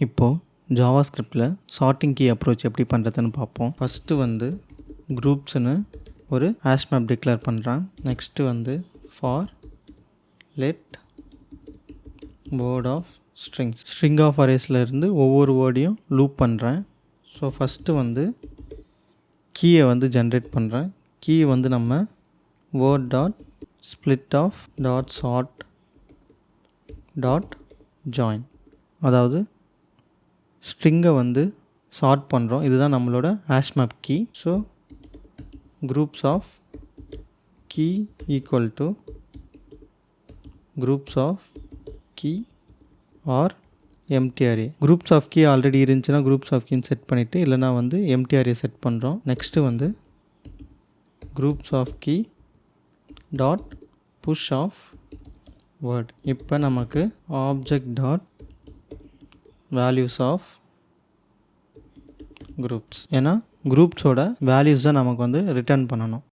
இப்போது ஜாவாஸ்கிரிப்டில் sorting key approach எப்படி பண்ணுறதுன்னு பார்ப்போம். ஃபஸ்ட்டு வந்து குரூப்ஸ்னு ஒரு ஹாஷ் மேப் டிக்ளேர் பண்ணுறேன். நெக்ஸ்ட்டு வந்து for let word of string of அரேஸில் இருந்து ஒவ்வொரு வேர்டையும் லூப் பண்ணுறேன். ஸோ ஃபஸ்ட்டு வந்து கீயை வந்து ஜென்ரேட் பண்ணுறேன். கீ வந்து நம்ம word dot split of dot sort dot join, அதாவது ஸ்ட்ரிங்கை வந்து சார்ட் பண்ணுறோம். இதுதான் நம்மளோட hash map key. So groups of key equal to groups of key or empty array. groups of key already இருந்துச்சுன்னா groups of key செட் பண்ணிவிட்டு, இல்லைனா வந்து empty array செட் பண்ணுறோம். நெக்ஸ்ட்டு வந்து groups of key dot push of word. இப்போ நமக்கு object dot values of groups, ஏன்னா குரூப்ஸோட values தான் நமக்கு வந்து ரிட்டர்ன் பண்ணணும்.